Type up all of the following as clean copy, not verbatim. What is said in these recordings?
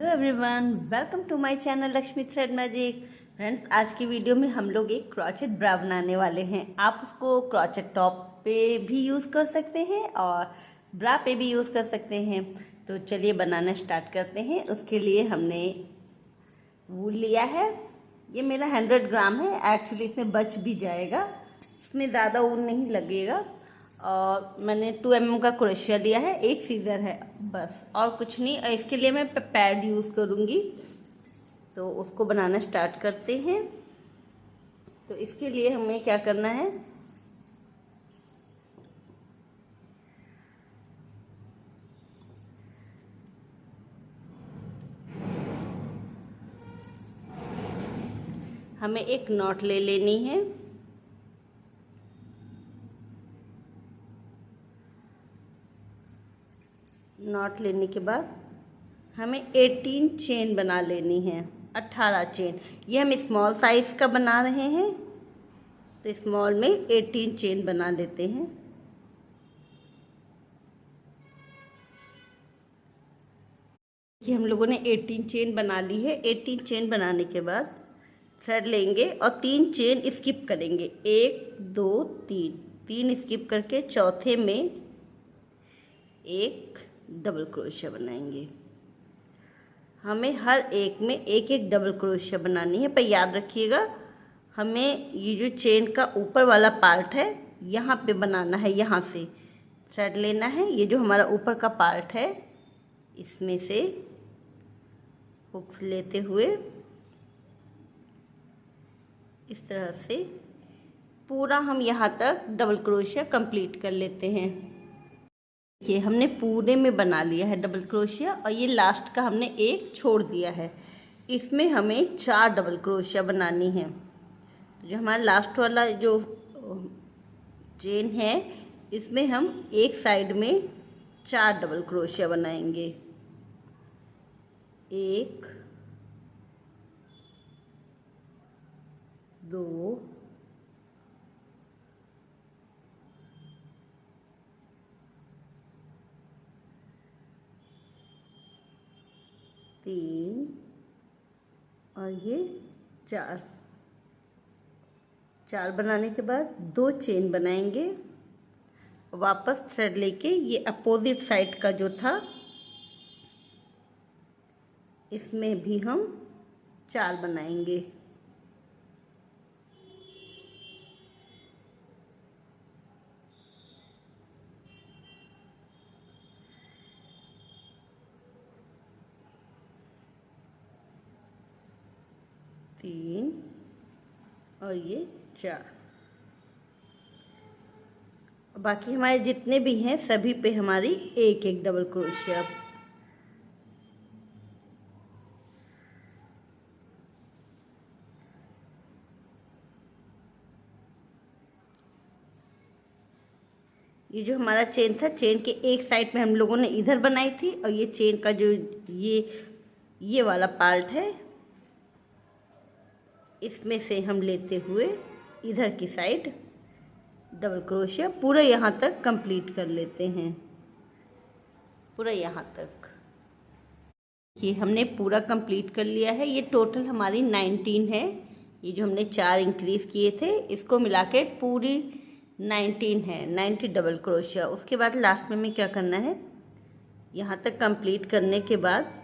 Hello everyone, welcome to my channel Lakshmi thread magic. Friends, आज की video में हम लोग एक क्रॉचेट ब्रा बनाने वाले हैं। आप उसको क्रॉचेट टॉप पे भी यूज़ कर सकते हैं और ब्रा पे भी यूज़ कर सकते हैं। तो चलिए बनाना स्टार्ट करते हैं। उसके लिए हमने वूल लिया है। ये मेरा 100 ग्राम है। एक्चुअली इसमें बच भी जाएगा, इसमें ज़्यादा ऊन नहीं लगेगा। और मैंने 2 mm का क्रोशिया लिया है, एक सीजर है बस, और कुछ नहीं। और इसके लिए मैं पैड यूज़ करूँगी। तो उसको बनाना स्टार्ट करते हैं। तो इसके लिए हमें क्या करना है, हमें एक नॉट ले लेनी है। नॉट लेने के बाद हमें 18 चेन बना लेनी है। 18 चेन। ये हम स्मॉल साइज का बना रहे हैं, तो स्मॉल में 18 चेन बना लेते हैं। ये हम लोगों ने 18 चेन बना ली है। 18 चेन बनाने के बाद थ्रेड लेंगे और 3 चेन स्किप करेंगे। 1 2 3, 3 स्किप करके चौथे में एक डबल क्रोशिया बनाएंगे। हमें हर एक में एक एक डबल क्रोशिया बनानी है। पर याद रखिएगा, हमें ये जो चेन का ऊपर वाला पार्ट है यहाँ पे बनाना है। यहाँ से थ्रेड लेना है। ये जो हमारा ऊपर का पार्ट है, इसमें से हुक्स लेते हुए इस तरह से पूरा हम यहाँ तक डबल क्रोशिया कंप्लीट कर लेते हैं। ये हमने पूरे में बना लिया है डबल क्रोशिया, और ये लास्ट का हमने एक छोड़ दिया है। इसमें हमें 4 डबल क्रोशिया बनानी है। जो हमारा लास्ट वाला जो चेन है, इसमें हम एक साइड में 4 डबल क्रोशिया बनाएंगे। 1 2 3 और ये 4 बनाने के बाद 2 चेन बनाएंगे। वापस थ्रेड लेके ये अपोजिट साइड का जो था, इसमें भी हम 4 बनाएंगे। तीन और ये 4। बाकी हमारे जितने भी हैं सभी पे हमारी एक एक डबल क्रोशिया। ये जो हमारा चेन था, चेन के एक साइड में हम लोगों ने इधर बनाई थी, और ये चेन का जो ये वाला पार्ट है, इसमें से हम लेते हुए इधर की साइड डबल क्रोशिया पूरा यहाँ तक कंप्लीट कर लेते हैं। पूरा यहाँ तक ये हमने पूरा कंप्लीट कर लिया है। ये टोटल हमारी 19 है। ये जो हमने 4 इंक्रीज किए थे, इसको मिला के पूरी 19 है। 90 डबल क्रोशिया। उसके बाद लास्ट में हमें क्या करना है, यहाँ तक कंप्लीट करने के बाद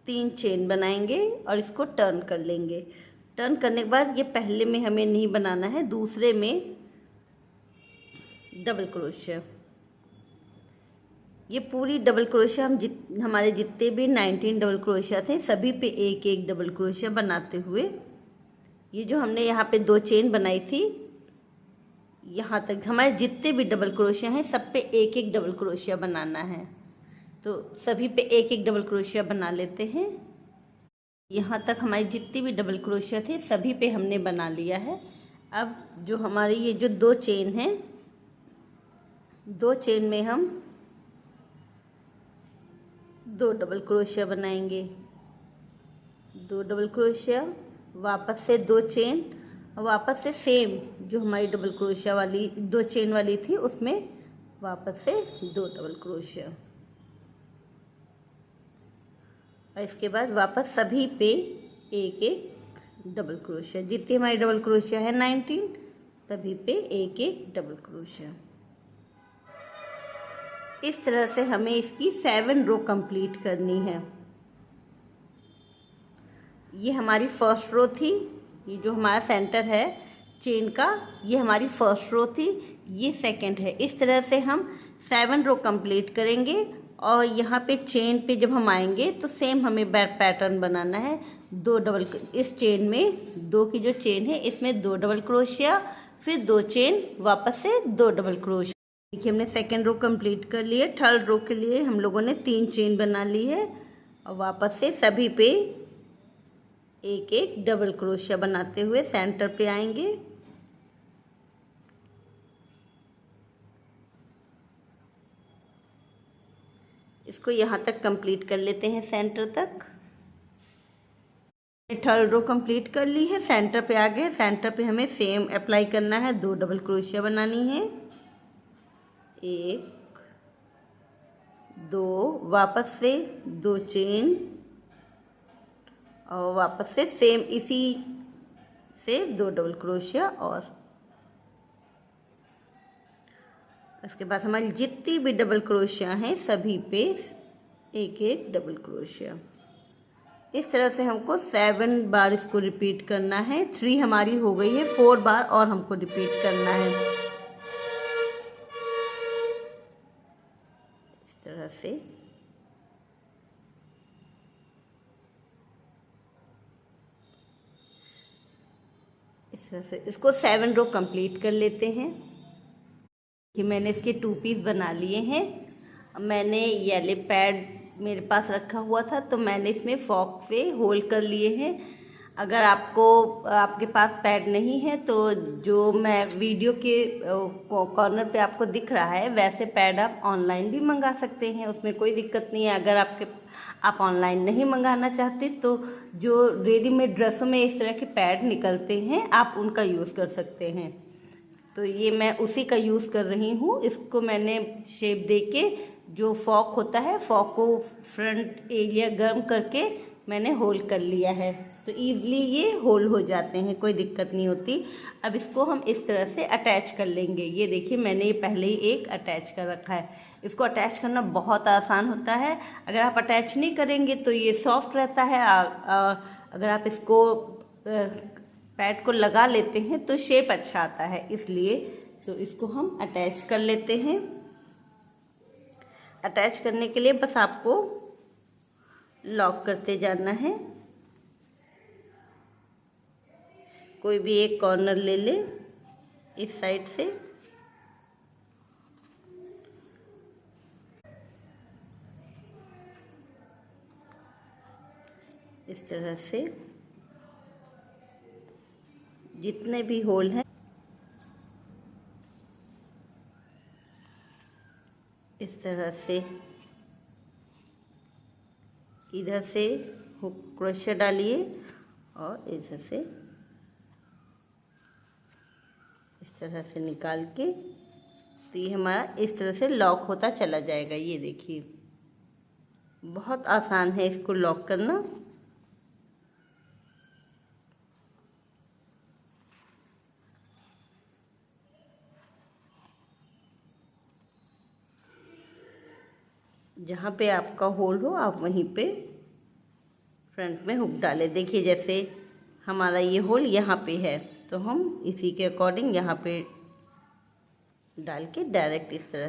तीन चेन बनाएंगे और इसको टर्न कर लेंगे। टर्न करने के बाद ये पहले में हमें नहीं बनाना है, दूसरे में डबल क्रोशिया। ये पूरी डबल क्रोशिया हम हमारे जितने भी 19 डबल क्रोशिया थे, सभी पे एक एक डबल क्रोशिया बनाते हुए, ये जो हमने यहाँ पे 2 चेन बनाई थी, यहाँ तक हमारे जितने भी डबल क्रोशिया हैं सब पे एक एक डबल क्रोशिया बनाना है। तो सभी पे एक एक डबल क्रोशिया बना लेते हैं। यहाँ तक हमारी जितनी भी डबल क्रोशिया थे सभी पे हमने बना लिया है। अब जो हमारी ये जो 2 चेन हैं, 2 चेन में हम 2 डबल क्रोशिया बनाएंगे। 2 डबल क्रोशिया, वापस से 2 चेन, और वापस से सेम जो हमारी डबल क्रोशिया वाली 2 चेन वाली थी उसमें वापस से 2 डबल क्रोशिया और इसके बाद वापस सभी पे एक एक डबल क्रोशिया। जितनी हमारी डबल क्रोशिया है 19, सभी पे एक एक डबल क्रोशिया। इस तरह से हमें इसकी 7 रो कंप्लीट करनी है। ये हमारी फर्स्ट रो थी, ये जो हमारा सेंटर है चेन का, ये हमारी फर्स्ट रो थी, ये सेकंड है। इस तरह से हम 7 रो कंप्लीट करेंगे और यहाँ पे चेन पे जब हम आएंगे तो सेम हमें बैक पैटर्न बनाना है। 2 डबल, इस चेन में 2 की जो चेन है इसमें 2 डबल क्रोशिया, फिर 2 चेन, वापस से 2 डबल क्रोशिया। देखिए हमने सेकेंड रो कंप्लीट कर ली है। थर्ड रो के लिए हम लोगों ने 3 चेन बना ली है और वापस से सभी पे एक एक डबल क्रोशिया बनाते हुए सेंटर पे आएंगे। इसको यहाँ तक कंप्लीट कर लेते हैं, सेंटर तक। थर्ड रो कंप्लीट कर ली है, सेंटर पे आ गए। सेंटर पे हमें सेम अप्लाई करना है, 2 डबल क्रोशिया बनानी है, 1 2, वापस से 2 चेन और वापस से सेम इसी से 2 डबल क्रोशिया। और उसके बाद हमारी जितनी भी डबल क्रोशिया हैं सभी पे एक एक डबल क्रोशिया। इस तरह से हमको 7 बार इसको रिपीट करना है। 3 हमारी हो गई है, 4 बार और हमको रिपीट करना है। इस तरह से इसको 7 रो कंप्लीट कर लेते हैं। कि मैंने इसके 2 पीस बना लिए हैं। मैंने येलो पैड मेरे पास रखा हुआ था तो मैंने इसमें फॉक से होल कर लिए हैं। अगर आपके पास पैड नहीं है तो जो मैं वीडियो के कॉर्नर पे आपको दिख रहा है वैसे पैड आप ऑनलाइन भी मंगा सकते हैं, उसमें कोई दिक्कत नहीं है। अगर आप ऑनलाइन नहीं मंगाना चाहते तो जो रेडीमेड ड्रेसों में इस तरह के पैड निकलते हैं आप उनका यूज़ कर सकते हैं। तो ये मैं उसी का यूज़ कर रही हूँ। इसको मैंने शेप देके जो फॉक होता है, फॉक को फ्रंट एरिया गर्म करके मैंने होल कर लिया है, तो ईज़िली ये होल हो जाते हैं, कोई दिक्कत नहीं होती। अब इसको हम इस तरह से अटैच कर लेंगे। ये देखिए मैंने ये पहले ही एक अटैच कर रखा है। इसको अटैच करना बहुत आसान होता है। अगर आप अटैच नहीं करेंगे तो ये सॉफ्ट रहता है। अगर आप इसको पैड को लगा लेते हैं तो शेप अच्छा आता है, इसलिए तो इसको हम अटैच कर लेते हैं। अटैच करने के लिए बस आपको लॉक करते जाना है। कोई भी एक कॉर्नर ले ले इस साइड से, इस तरह से जितने भी होल हैं इस तरह से इधर से हुक क्रोशिया डालिए और इधर से इस तरह से निकाल के, तो ये हमारा इस तरह से लॉक होता चला जाएगा। ये देखिए बहुत आसान है इसको लॉक करना। जहाँ पे आपका होल हो आप वहीं पे फ्रंट में हुक डालें। देखिए जैसे हमारा ये होल यहाँ पे है तो हम इसी के अकॉर्डिंग यहाँ पे डाल के डायरेक्ट इस तरह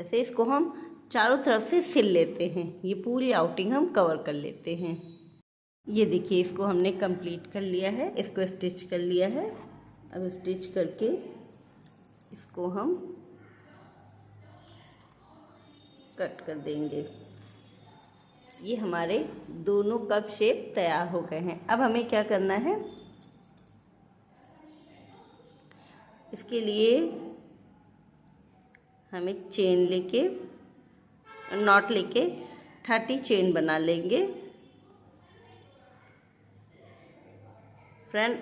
से इसको हम चारों तरफ से सिल लेते हैं। ये पूरी आउटिंग हम कवर कर लेते हैं। ये देखिए इसको हमने कंप्लीट कर लिया है, इसको स्टिच कर लिया है। अब स्टिच करके इसको हम कट कर देंगे। ये हमारे दोनों कप शेप तैयार हो गए हैं। अब हमें क्या करना है, इसके लिए हमें चेन लेके नॉट लेके 30 चेन बना लेंगे। फ्रेंड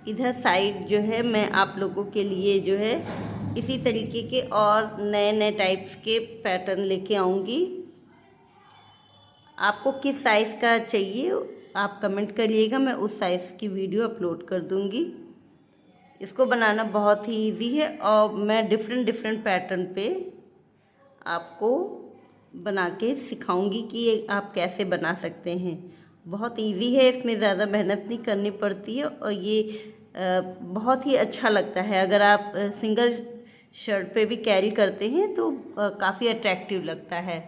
इधर साइड जो है मैं आप लोगों के लिए जो है इसी तरीके के और नए नए टाइप्स के पैटर्न लेके आऊँगी। आपको किस साइज़ का चाहिए आप कमेंट करिएगा, मैं उस साइज़ की वीडियो अपलोड कर दूँगी। इसको बनाना बहुत ही इजी है और मैं डिफरेंट डिफरेंट पैटर्न पे आपको बना के सिखाऊंगी कि ये आप कैसे बना सकते हैं। बहुत इजी है, इसमें ज़्यादा मेहनत नहीं करनी पड़ती है और ये बहुत ही अच्छा लगता है। अगर आप सिंगल शर्ट पे भी कैरी करते हैं तो काफ़ी अट्रैक्टिव लगता है।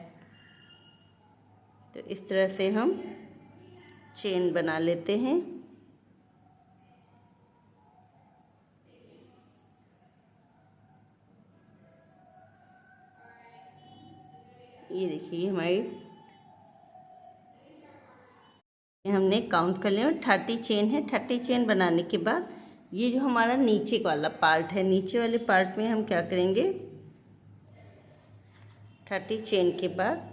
तो इस तरह से हम चेन बना लेते हैं। ये देखिए हमने काउंट कर लिया, 30 चेन है। 30 चेन बनाने के बाद ये जो हमारा नीचे वाला पार्ट है, नीचे वाले पार्ट में हम क्या करेंगे, 30 चेन के बाद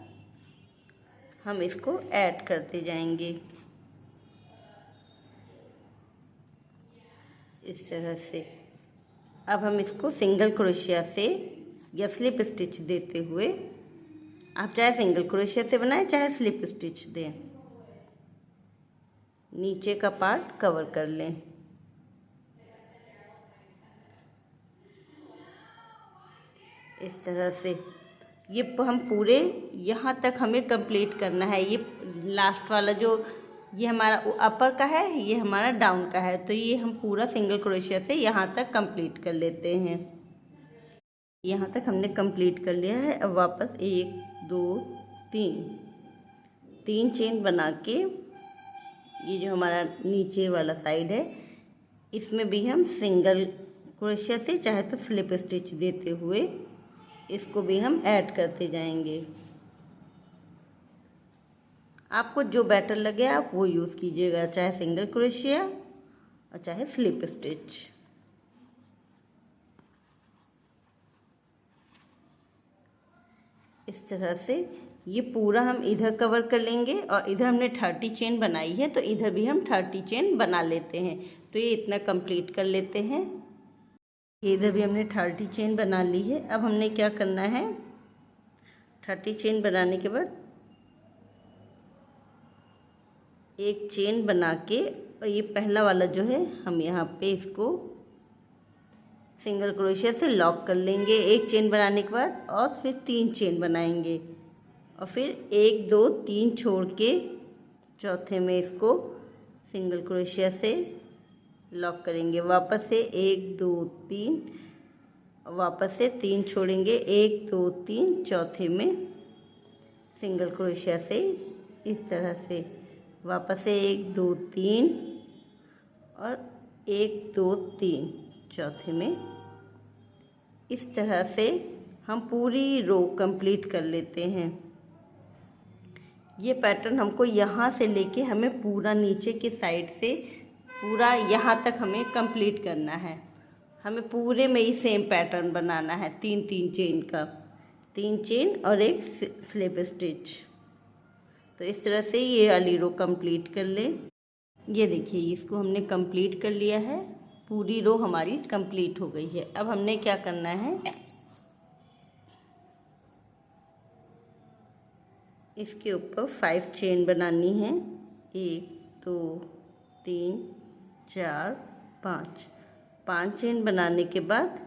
हम इसको ऐड करते जाएंगे इस तरह से। अब हम इसको सिंगल क्रोशिया से या स्लिप स्टिच देते हुए, आप चाहे सिंगल क्रोशिया से बनाएं चाहे स्लिप स्टिच दें, नीचे का पार्ट कवर कर लें। इस तरह से ये हम पूरे यहाँ तक हमें कंप्लीट करना है। ये लास्ट वाला जो ये हमारा अपर का है, ये हमारा डाउन का है, तो ये हम पूरा सिंगल क्रोशिया से यहाँ तक कंप्लीट कर लेते हैं। यहाँ तक हमने कंप्लीट कर लिया है। अब वापस 1 2 3 चेन बना के ये जो हमारा नीचे वाला साइड है, इसमें भी हम सिंगल क्रोशिया से चाहे तो स्लिप स्टिच देते हुए इसको भी हम ऐड करते जाएंगे। आपको जो बेटर लगे आप वो यूज़ कीजिएगा, चाहे सिंगल क्रोशिया और चाहे स्लिप स्टिच। इस तरह से ये पूरा हम इधर कवर कर लेंगे और इधर हमने 30 चेन बनाई है तो इधर भी हम 30 चेन बना लेते हैं। तो ये इतना कंप्लीट कर लेते हैं। इधर भी हमने 30 चेन बना ली है। अब हमने क्या करना है, 30 चेन बनाने के बाद एक चेन बना के, और ये पहला वाला जो है हम यहाँ पे इसको सिंगल क्रोशिया से लॉक कर लेंगे एक चेन बनाने के बाद, और फिर 3 चेन बनाएंगे और फिर 1 2 3 छोड़ के चौथे में इसको सिंगल क्रोशिया से लॉक करेंगे। वापस से 1 2 3, वापस से 3 छोड़ेंगे, 1 2 3 चौथे में सिंगल क्रोशिया से इस तरह से, वापस से 1 2 3 और 1 2 3 चौथे में। इस तरह से हम पूरी रो कंप्लीट कर लेते हैं। ये पैटर्न हमको यहाँ से लेके हमें पूरा नीचे के साइड से पूरा यहाँ तक हमें कंप्लीट करना है। हमें पूरे में ही सेम पैटर्न बनाना है, 3 चेन का, 3 चेन और एक स्लिप स्टिच। तो इस तरह से ये वाली रो कंप्लीट कर लें। ये देखिए इसको हमने कंप्लीट कर लिया है, पूरी रो हमारी कंप्लीट हो गई है। अब हमने क्या करना है, इसके ऊपर 5 चेन बनानी है। 1 2 3 4 5 चेन बनाने के बाद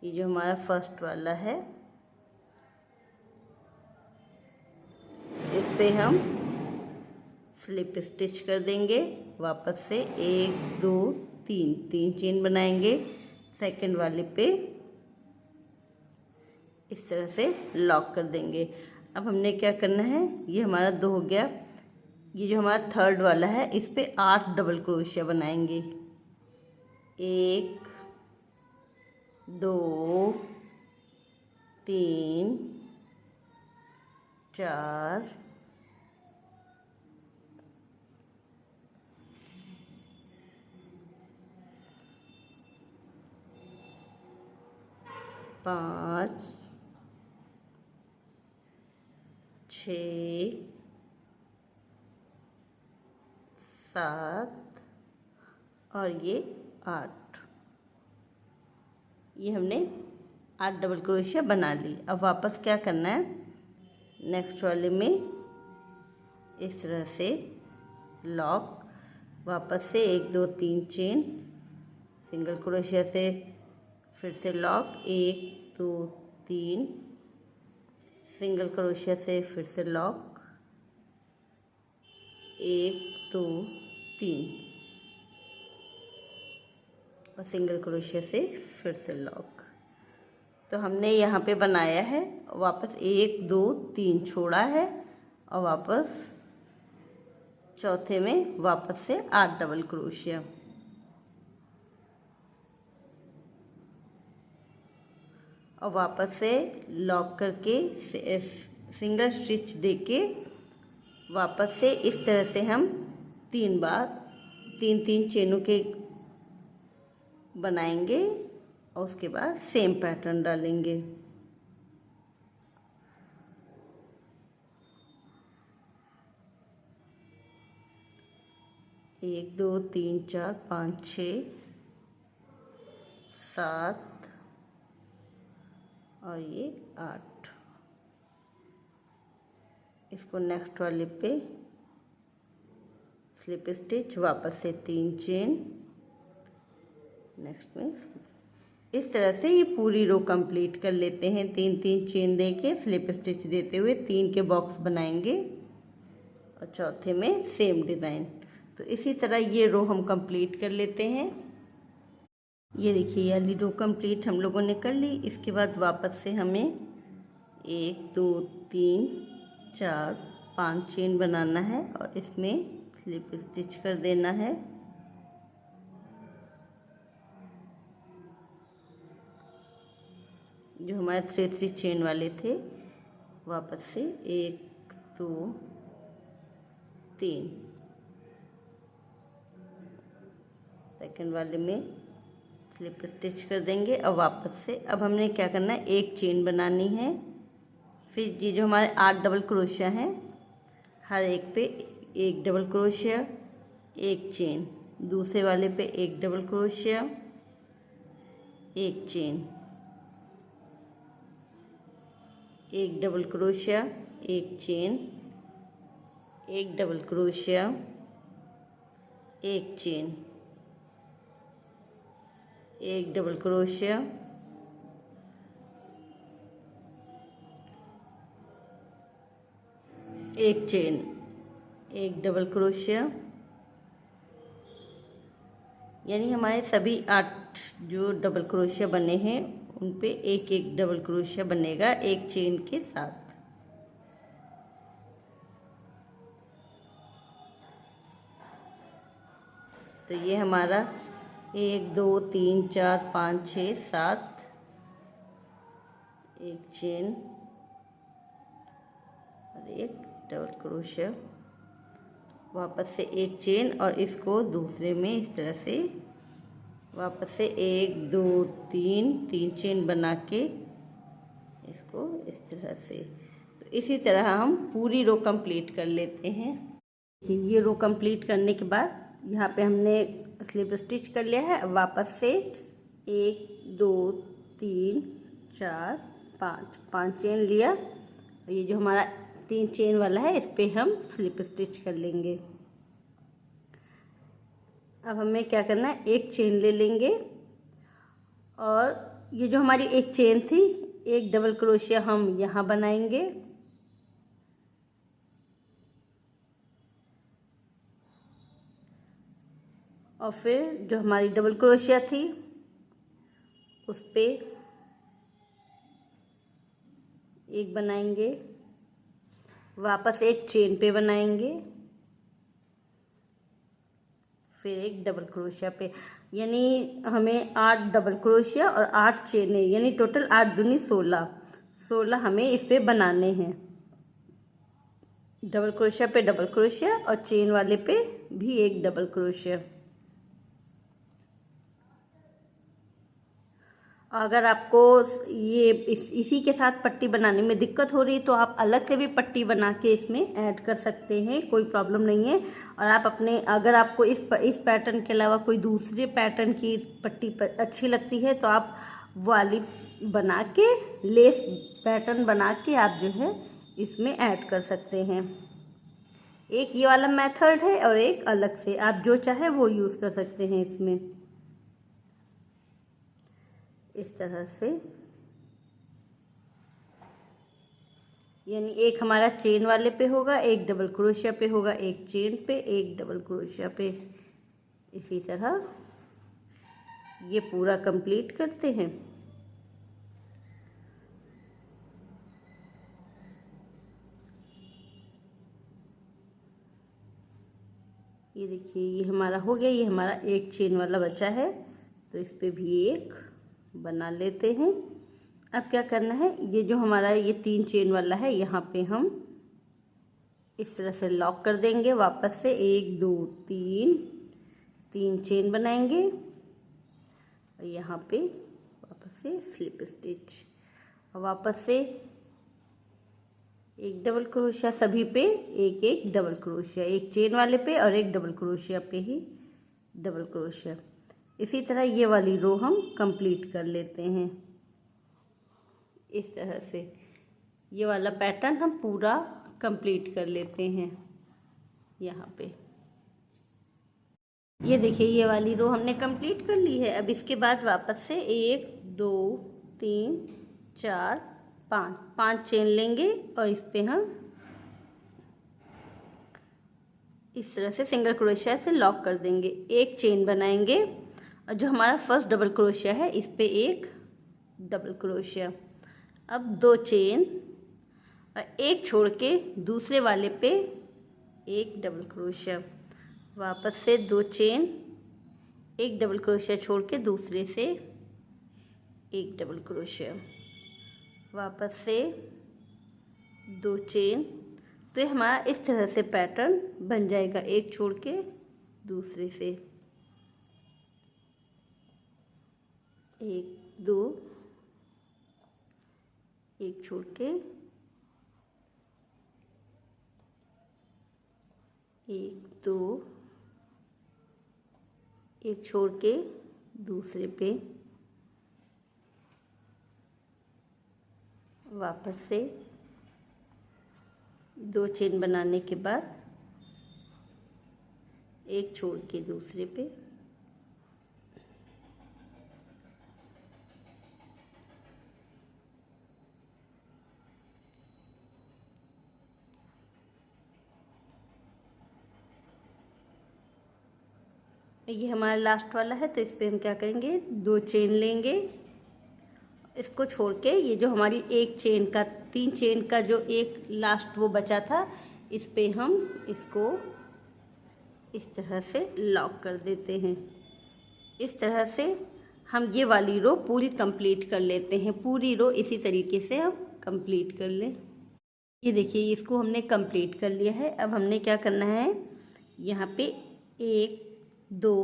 ये जो हमारा फर्स्ट वाला है इस पे हम स्लिप स्टिच कर देंगे। वापस से 1 2 3 चेन बनाएंगे सेकंड वाले पे, इस तरह से लॉक कर देंगे। अब हमने क्या करना है, ये हमारा 2 हो गया। ये जो हमारा थर्ड वाला है इस पे 8 डबल क्रोशिया बनाएंगे। 1 2 3 4 5 6 7 और ये 8। ये हमने 8 डबल क्रोशिया बना ली। अब वापस क्या करना है, नेक्स्ट वाले में इस तरह से लॉक, वापस से 1 2 3 चेन, सिंगल क्रोशिया से फिर से लॉक, 1 2 3, सिंगल क्रोशिया से फिर से लॉक, 1 2 3 और सिंगल क्रोशिया से फिर से लॉक। तो हमने यहाँ पे बनाया है, वापस 1 2 3 छोड़ा है और वापस चौथे में वापस से 8 डबल क्रोशिया। और वापस से लॉक करके सिंगल स्टिच देके वापस से इस तरह से हम 3 बार 3 चेनों के बनाएंगे और उसके बाद सेम पैटर्न डालेंगे। एक 2 3 4 5 6 7 और ये 8। इसको नेक्स्ट वाले पे स्लिप स्टिच, वापस से 3 चेन, नेक्स्ट में इस तरह से ये पूरी रो कंप्लीट कर लेते हैं। 3 चेन देके स्लिप स्टिच देते हुए 3 के बॉक्स बनाएंगे और चौथे में सेम डिज़ाइन। तो इसी तरह ये रो हम कंप्लीट कर लेते हैं। ये देखिए ये वाली रो कंप्लीट हम लोगों ने कर ली। इसके बाद वापस से हमें 1 2 3 4 5 चेन बनाना है और इसमें स्लिप स्टिच कर देना है। जो हमारे 3 चेन वाले थे, वापस से 1 2 3, सेकंड वाले में स्लिप स्टिच कर देंगे और वापस से अब हमने क्या करना है, 1 चेन बनानी है। फिर ये जो हमारे 8 डबल क्रोशिया हैं, हर एक पे 1 डबल क्रोशिया, 1 चेन, दूसरे वाले पे 1 double crochet, 1 chain, 1 double crochet, 1 chain, 1 double crochet, 1 chain, 1 double crochet, 1 chain, 1 double crochet. यानी हमारे सभी 8 जो डबल क्रोशिया बने हैं उन पे 1 डबल क्रोशिया बनेगा 1 चेन के साथ। तो ये हमारा 1 2 3 4 5 6 7, 1 चेन और 1 डबल क्रोशिया, वापस से 1 चेन और इसको दूसरे में इस तरह से वापस से 1 2 3 चेन बना के इसको इस तरह से। तो इसी तरह हम पूरी रो कंप्लीट कर लेते हैं। ये रो कंप्लीट करने के बाद यहाँ पे हमने स्लिप स्टिच कर लिया है। वापस से 1 2 3 4 5 चेन लिया और ये जो हमारा 3 चेन वाला है इस पे हम स्लिप स्टिच कर लेंगे। अब हमें क्या करना है, 1 चेन ले लेंगे और ये जो हमारी 1 चेन थी, 1 डबल क्रोशिया हम यहाँ बनाएंगे और फिर जो हमारी डबल क्रोशिया थी उस पे 1 बनाएंगे, वापस 1 चेन पे बनाएंगे, फिर 1 डबल क्रोशिया पे। यानी हमें 8 डबल क्रोशिया और 8 चेनें, यानी टोटल 8 दूनी 16 हमें इस पे बनाने हैं। डबल क्रोशिया पे डबल क्रोशिया और चेन वाले पे भी 1 डबल क्रोशिया। अगर आपको ये इसी के साथ पट्टी बनाने में दिक्कत हो रही है तो आप अलग से भी पट्टी बना के इसमें ऐड कर सकते हैं, कोई प्रॉब्लम नहीं है। और आप अपने, अगर आपको इस पैटर्न के अलावा कोई दूसरे पैटर्न की पट्टी अच्छी लगती है तो आप वाली बना के लेस पैटर्न बना के आप जो है इसमें ऐड कर सकते हैं। एक ये वाला मेथड है और एक अलग से, आप जो चाहे वो यूज़ कर सकते हैं इसमें। इस तरह से, यानी एक हमारा चेन वाले पे होगा, एक डबल क्रोशिया पे होगा, एक चेन पे, एक डबल क्रोशिया पे। इसी तरह ये पूरा कंप्लीट करते हैं। ये देखिए ये हमारा हो गया। ये हमारा एक चेन वाला बचा है, तो इस पे भी एक बना लेते हैं। अब क्या करना है, ये जो हमारा ये 3 चेन वाला है यहाँ पे हम इस तरह से लॉक कर देंगे। वापस से 1 2 3 चेन बनाएंगे और यहाँ पे वापस से स्लिप स्टिच और वापस से एक डबल क्रोशिया, सभी पे एक एक डबल क्रोशिया, एक चेन वाले पे और एक डबल क्रोशिया पे ही डबल क्रोशिया। इसी तरह ये वाली रो हम कंप्लीट कर लेते हैं। इस तरह से ये वाला पैटर्न हम पूरा कंप्लीट कर लेते हैं। यहाँ पे ये देखिए ये वाली रो हमने कंप्लीट कर ली है। अब इसके बाद वापस से 1 2 3 4 5 चेन लेंगे और इस पे हम इस तरह से सिंगल क्रोशिया से लॉक कर देंगे। एक चेन बनाएंगे और जो हमारा फर्स्ट डबल क्रोशिया है इस पे एक डबल क्रोशिया। अब 2 चेन और एक छोड़ के दूसरे वाले पे एक डबल क्रोशिया। वापस से 2 चेन, एक डबल क्रोशिया छोड़ के दूसरे से एक डबल क्रोशिया। वापस से 2 चेन। तो ये हमारा इस तरह से पैटर्न बन जाएगा, एक छोड़ के दूसरे से। 1 2 एक छोड़ के 1 2 एक छोड़ के दूसरे पे। वापस से 2 चेन बनाने के बाद एक छोड़ के दूसरे पे। ये हमारा लास्ट वाला है, तो इस पे हम क्या करेंगे, 2 चेन लेंगे, इसको छोड़ के ये जो हमारी एक चेन का 3 चेन का जो एक लास्ट वो बचा था, इस पे हम इसको इस तरह से लॉक कर देते हैं। इस तरह से हम ये वाली रो पूरी कंप्लीट कर लेते हैं। पूरी रो इसी तरीके से हम कंप्लीट कर लें। ये देखिए इसको हमने कंप्लीट कर लिया है। अब हमने क्या करना है, यहाँ पे 1 2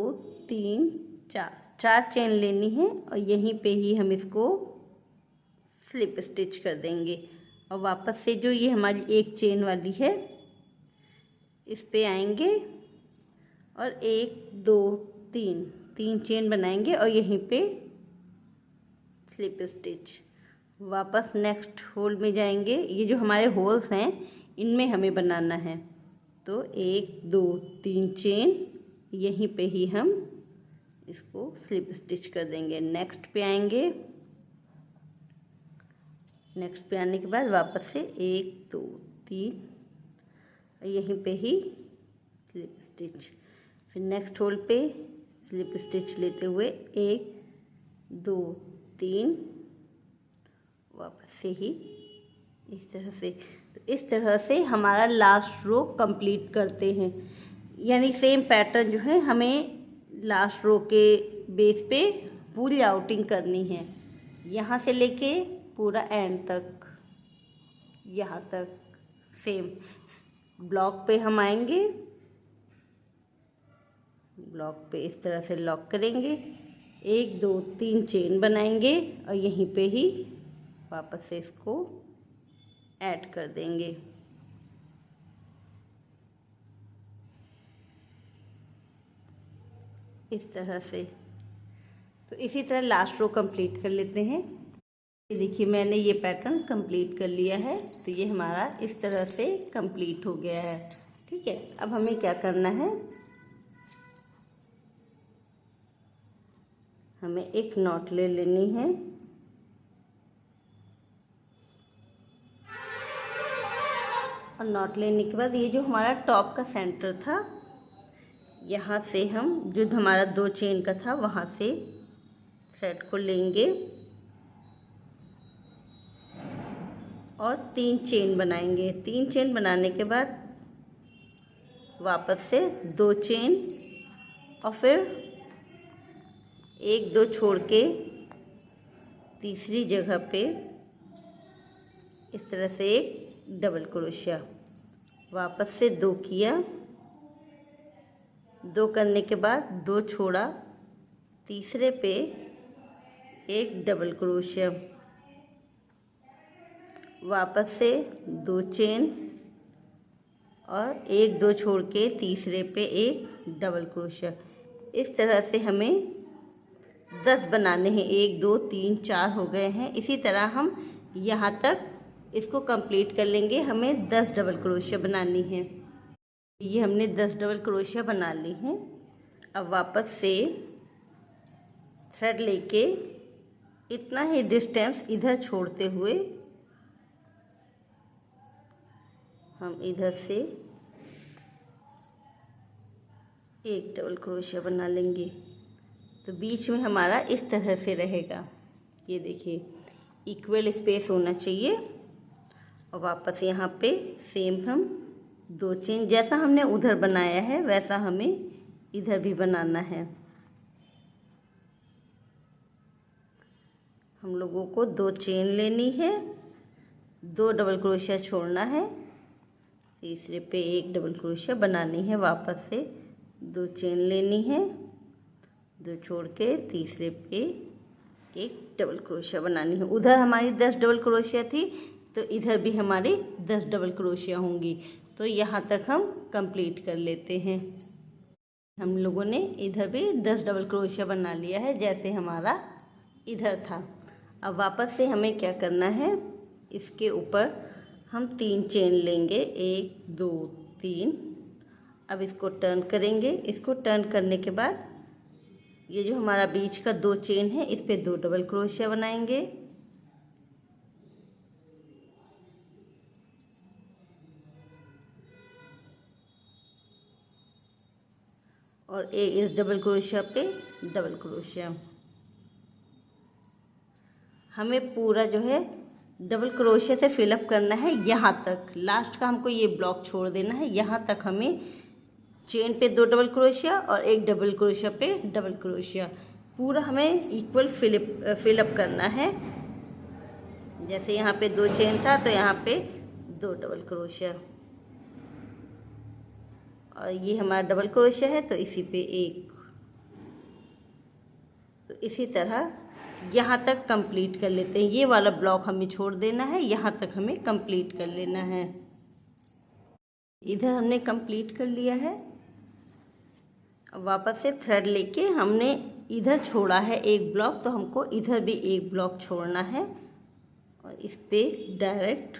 3 4 चेन लेनी है और यहीं पे ही हम इसको स्लिप स्टिच कर देंगे। और वापस से जो ये हमारी एक चेन वाली है इस पे आएंगे और 1 2 3 चेन बनाएंगे और यहीं पे स्लिप स्टिच। वापस नेक्स्ट होल में जाएंगे। ये जो हमारे होल्स हैं इनमें हमें बनाना है, तो 1 2 3 चेन, यहीं पे ही हम इसको स्लिप स्टिच कर देंगे। नेक्स्ट पे आएंगे। नेक्स्ट पे आने के बाद वापस से 1 2 3 यहीं पे ही स्लिप स्टिच। फिर नेक्स्ट होल पे स्लिप स्टिच लेते हुए 1 2 3 वापस से ही इस तरह से। तो इस तरह से हमारा लास्ट रो कंप्लीट करते हैं। यानी सेम पैटर्न जो है हमें लास्ट रो के बेस पे पूरी आउटिंग करनी है, यहाँ से लेके पूरा एंड तक, यहाँ तक सेम। ब्लॉक पे हम आएंगे, ब्लॉक पे इस तरह से लॉक करेंगे, 1 2 3 चेन बनाएंगे और यहीं पे ही वापस से इसको ऐड कर देंगे। इस तरह से तो इसी तरह लास्ट रो कंप्लीट कर लेते हैं। ये देखिए मैंने ये पैटर्न कंप्लीट कर लिया है। तो ये हमारा इस तरह से कंप्लीट हो गया है। ठीक है, अब हमें क्या करना है, हमें एक नॉट ले लेनी है। और नॉट लेने के बाद ये जो हमारा टॉप का सेंटर था, यहाँ से हम जो हमारा 2 चेन का था वहाँ से थ्रेड को लेंगे और 3 चेन बनाएंगे। 3 चेन बनाने के बाद वापस से 2 चेन और फिर 1-2 छोड़ के तीसरी जगह पे इस तरह से एक डबल क्रोशिया, वापस से 2 किया, 2 करने के बाद 2 छोड़ा, तीसरे पे एक डबल क्रोशिया, वापस से 2 चेन और 1-2 छोड़ के तीसरे पे एक डबल क्रोशिया। इस तरह से हमें 10 बनाने हैं। 1 2 3 4 हो गए हैं। इसी तरह हम यहाँ तक इसको कंप्लीट कर लेंगे। हमें 10 डबल क्रोशिया बनानी है। ये हमने 10 डबल क्रोशिया बना ली हैं। अब वापस से थ्रेड लेके इतना ही डिस्टेंस इधर छोड़ते हुए हम इधर से एक डबल क्रोशिया बना लेंगे। तो बीच में हमारा इस तरह से रहेगा। ये देखिए इक्वल स्पेस होना चाहिए। और वापस यहाँ पे सेम हम 2 चेन, जैसा हमने उधर बनाया है वैसा हमें इधर भी बनाना है। हम लोगों को 2 चेन लेनी है, 2 डबल क्रोशिया छोड़ना है, तीसरे पे एक डबल क्रोशिया बनानी है, वापस से 2 चेन लेनी है, 2 छोड़ के तीसरे पे एक डबल क्रोशिया बनानी है। उधर हमारी 10 डबल क्रोशिया थी तो इधर भी हमारी 10 डबल क्रोशिया होंगी। तो यहाँ तक हम कंप्लीट कर लेते हैं। हम लोगों ने इधर भी 10 डबल क्रोशिया बना लिया है जैसे हमारा इधर था। अब वापस से हमें क्या करना है, इसके ऊपर हम 3 चेन लेंगे, 1 2 3। अब इसको टर्न करेंगे। इसको टर्न करने के बाद ये जो हमारा बीच का 2 चेन है इस पे 2 डबल क्रोशिया बनाएंगे और इस डबल क्रोशिया पे डबल क्रोशिया। हमें पूरा जो है डबल क्रोशिया से फिलअप करना है यहाँ तक। लास्ट का हमको ये ब्लॉक छोड़ देना है। यहाँ तक हमें चेन पे 2 डबल क्रोशिया और एक डबल क्रोशिया पे डबल क्रोशिया, पूरा हमें इक्वल फिलअप करना है। जैसे यहाँ पे 2 चेन था तो यहाँ पे 2 डबल क्रोशिया और ये हमारा डबल क्रोशिया है तो इसी पे एक। तो इसी तरह यहाँ तक कंप्लीट कर लेते हैं। ये वाला ब्लॉक हमें छोड़ देना है, यहाँ तक हमें कंप्लीट कर लेना है। इधर हमने कंप्लीट कर लिया है। अब वापस से थ्रेड लेके हमने इधर छोड़ा है एक ब्लॉक, तो हमको इधर भी एक ब्लॉक छोड़ना है और इस पे डायरेक्ट,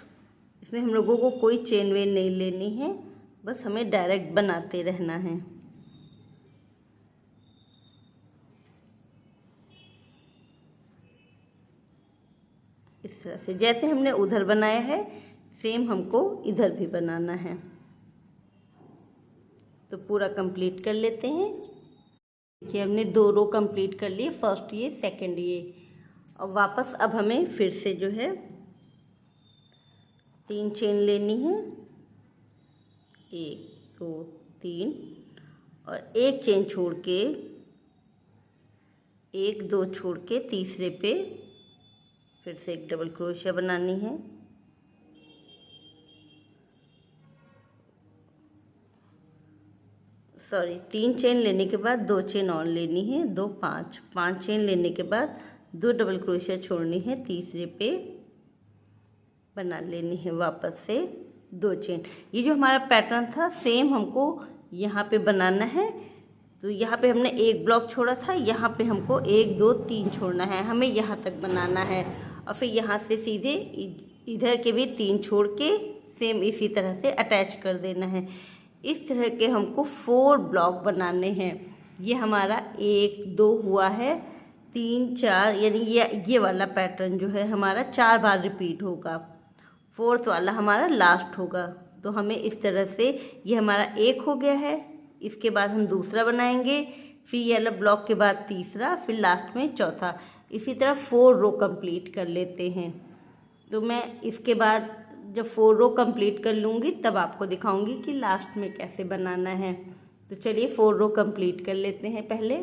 इसमें हम लोगों को कोई चेन वेन नहीं लेनी है, बस हमें डायरेक्ट बनाते रहना है। इस तरह से जैसे हमने उधर बनाया है सेम हमको इधर भी बनाना है। तो पूरा कंप्लीट कर लेते हैं। देखिए हमने 2 रो कंप्लीट कर लिए, फर्स्ट ये सेकंड ये। और वापस अब हमें फिर से जो है 3 चेन लेनी है, 1 2 3 और एक चेन छोड़ के 1 2 छोड़ के तीसरे पे फिर से एक डबल क्रोशिया बनानी है। सॉरी 3 चेन लेने के बाद 2 चेन और लेनी है, 2 5 चेन लेने के बाद 2 डबल क्रोशिया छोड़नी है, तीसरे पे बना लेनी है वापस से 2 चेन। ये जो हमारा पैटर्न था सेम हमको यहाँ पे बनाना है। तो यहाँ पे हमने एक ब्लॉक छोड़ा था, यहाँ पे हमको 1 2 3 छोड़ना है, हमें यहाँ तक बनाना है। और फिर यहाँ से सीधे इधर के भी 3 छोड़ के सेम इसी तरह से अटैच कर देना है। इस तरह के हमको 4 ब्लॉक बनाने हैं। ये हमारा 1 2 हुआ है, 3 4, यानी ये वाला पैटर्न जो है हमारा 4 बार रिपीट होगा। 4th वाला हमारा लास्ट होगा। तो हमें इस तरह से ये हमारा 1 हो गया है। इसके बाद हम दूसरा बनाएंगे, फिर ये वाला ब्लॉक के बाद तीसरा, फिर लास्ट में चौथा। इसी तरह 4 रो कंप्लीट कर लेते हैं। तो मैं इसके बाद जब 4 रो कंप्लीट कर लूँगी तब आपको दिखाऊंगी कि लास्ट में कैसे बनाना है। तो चलिए 4 रो कंप्लीट कर लेते हैं पहले।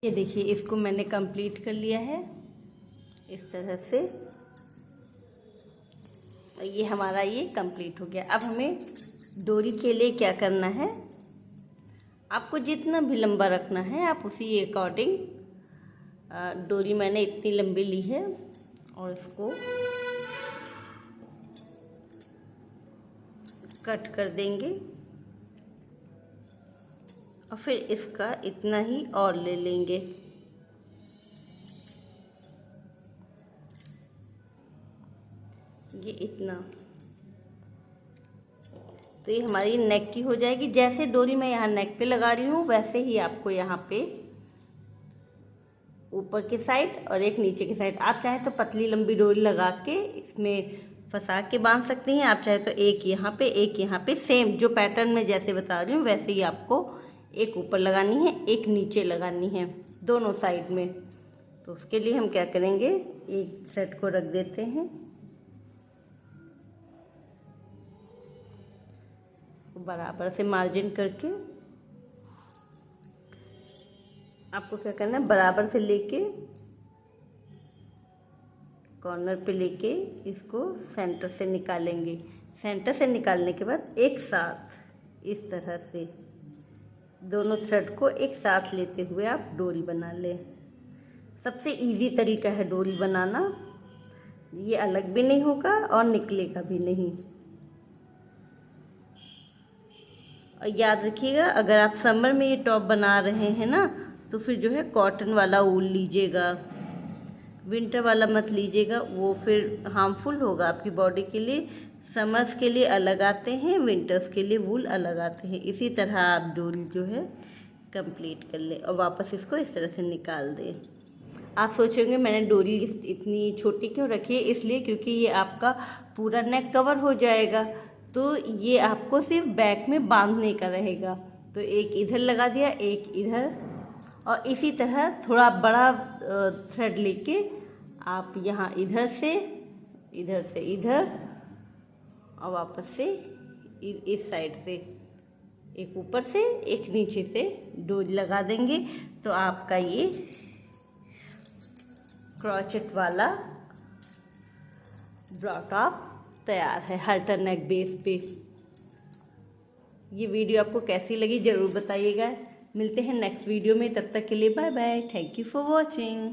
ये देखिए, इसको मैंने कंप्लीट कर लिया है इस तरह से। ये हमारा ये कंप्लीट हो गया। अब हमें डोरी के लिए क्या करना है, आपको जितना भी लंबा रखना है आप उसी अकॉर्डिंग, डोरी मैंने इतनी लंबी ली है और इसको कट कर देंगे और फिर इसका इतना ही और ले लेंगे। ये इतना, तो ये हमारी नेक की हो जाएगी। जैसे डोरी मैं यहाँ नेक पे लगा रही हूँ वैसे ही आपको यहाँ पे ऊपर के साइड और एक नीचे के साइड, आप चाहे तो पतली लंबी डोरी लगा के इसमें फंसा के बांध सकती हैं। आप चाहे तो एक यहाँ पे एक यहाँ पे, सेम जो पैटर्न में जैसे बता रही हूँ वैसे ही आपको एक ऊपर लगानी है एक नीचे लगानी है दोनों साइड में। तो उसके लिए हम क्या करेंगे, एक सेट को रख देते हैं, बराबर से मार्जिन करके आपको क्या करना है, बराबर से लेके कॉर्नर पे लेके इसको सेंटर से निकालेंगे। सेंटर से निकालने के बाद एक साथ इस तरह से दोनों थ्रेड को एक साथ लेते हुए आप डोरी बना लें। सबसे इजी तरीका है डोरी बनाना, ये अलग भी नहीं होगा और निकलेगा भी नहीं। और याद रखिएगा, अगर आप समर में ये टॉप बना रहे हैं ना तो फिर जो है कॉटन वाला ऊल लीजिएगा, विंटर वाला मत लीजिएगा, वो फिर हार्मफुल होगा आपकी बॉडी के लिए। समर्स के लिए अलग आते हैं, विंटर्स के लिए वूल अलग आते हैं। इसी तरह आप डोरी जो है कंप्लीट कर लें और वापस इसको इस तरह से निकाल दें। आप सोचेंगे मैंने डोरी इतनी छोटी क्यों रखी है, इसलिए क्योंकि ये आपका पूरा नेक कवर हो जाएगा, तो ये आपको सिर्फ बैक में बांधने का रहेगा। तो एक इधर लगा दिया, एक इधर, और इसी तरह थोड़ा बड़ा थ्रेड लेके आप यहाँ इधर से इधर और वापस से इस साइड से एक ऊपर से एक नीचे से डोरी लगा देंगे। तो आपका ये क्रॉचेट वाला ब्रा टॉप तैयार है हल्टर नेक बेस पे। ये वीडियो आपको कैसी लगी ज़रूर बताइएगा। मिलते हैं नेक्स्ट वीडियो में, तब तक के लिए bye bye. Thank you for watching.